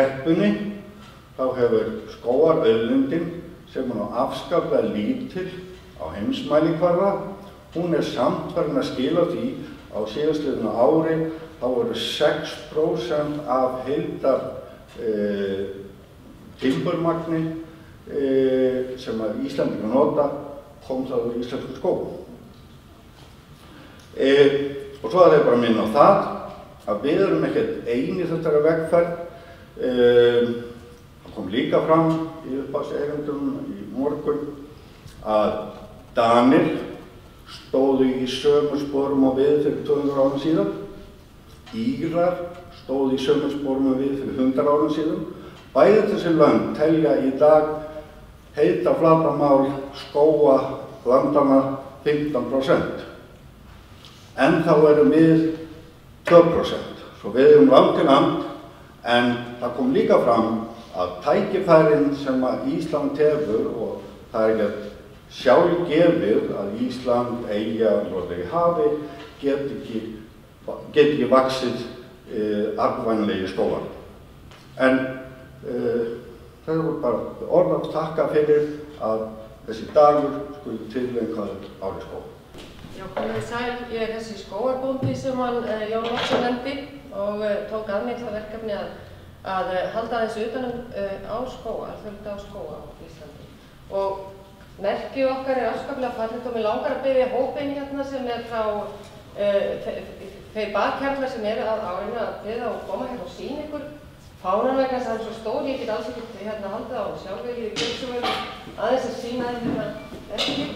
kreppunni þá hefur skógarauðlindin sem er afskaplega lítil á heimsmælikvarða, hún samt farin að skila því á síðastliðnu ári þá voru 6% af heildar timburmagni sem að Íslendingar nota kom það úr íslensku skógum. Og svo er ég bara að minna á það að við erum ekkert eini þessari vegferð. Það kom líka fram í upphafserindum í morgun að Danir stóðu í sömu sporum og við fyrir 200 árum síðan. Írar stóðu í sömu sporum og við fyrir 100 árum síðan. Bæði þessi lönd telja í dag heita flatarmál skóga landanna 15%. En þá erum við 2%. Svo við erum land til land, en það kom líka fram að tækifærin sem að Ísland hefur, og það ekki sjálfgefið að Ísland, eyja og Norðurlegi hafi, get ekki vaxið arðvænlegi skógar. En það voru bara orð að takka fyrir að þessi dagur skuli tileinkaður ári skóga. Já, komið sæl, ég þessi skógarbóndi sem hann Jón Loftsson nefndi og tók að mér það verkefni að halda þessu utanum áskóga, fjölda áskóga á Íslandi. Og merkið okkar afskaplega fallegt og mig langar að biðja hópinn hérna sem frá þeir bakkjarlar sem að árinu að biðja og koma hérna og sýna ykkur fánan vegna þess að það svo stór, ég get alls ekki hérna haldið á sjálf ég gjörsum aðeins að sýna hérna verkið.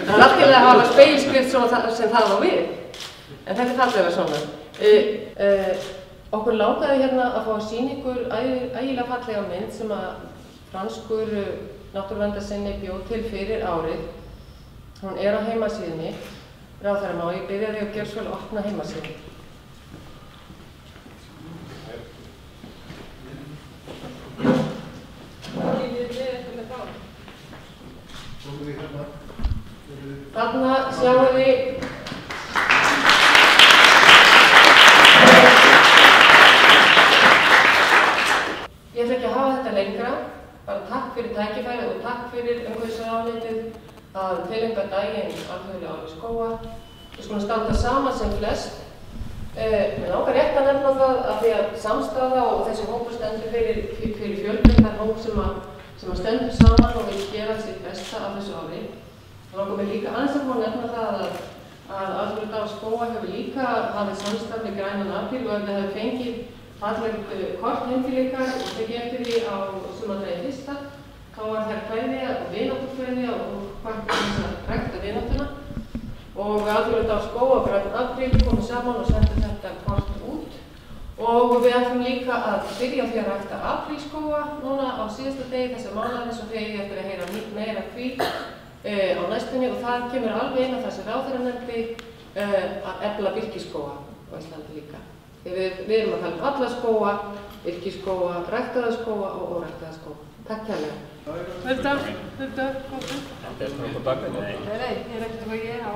Það allt til að hafa spegilskrift sem það á við, en þetta fallega svona. Okkur langaði hérna að fá að sýna ykkur ægilega fallega mynd sem að franskur náttúruverndarsinni bjó til fyrir árið. Hún á heimasíðunni. Ráðherra, má ég byrja þig að gjöra svo vel opna heimasíðunni. Þarna sjáum við Ég ætla ekki að hafa þetta lengra, bara takk fyrir tækifærið og takk fyrir umhverfisráðuneytið að tileinka daginn alþjóðlega ári skóga. Við skulum standa saman sem flest. Mér langar rétt að nefna það að því að samstaða og þessi hópur stendur fyrir fjölbreyttan hóp sem stendur saman og vil gera sitt besta af þessu ári. Það langar mér líka aðeins að fá að nefna það að alþjóðlega ári skóga hefur líka hafið samstarf við Grænan apríl og ef við hefum fengið fallegt kort heim til ykkar og tekið eftir því á sumardaginn fyrsta, þá var þær kveðja og vináttukveðja og hvort þess að rækta vináttuna. Og alþjóðlega ári skóga og Grænan apríl komum saman og sendum þetta kort út. Og við ætlum líka að byrja því að rækta aprílskóga núna á síðasta degi þessa mánaðarins og þegar ég eftir að heyra meira hví á næstunni og það kemur alveg inn á þessi ráðherra nefndi að efla birkiskóga á Íslandi líka. Við erum að tala um alla skóga, birkiskóga, ræktaða skóga og óræktaða skóga. Takk kærlega. Hulda, komdu. Þetta er svona på bakken. Nei, ég er ekkert hvað ég á.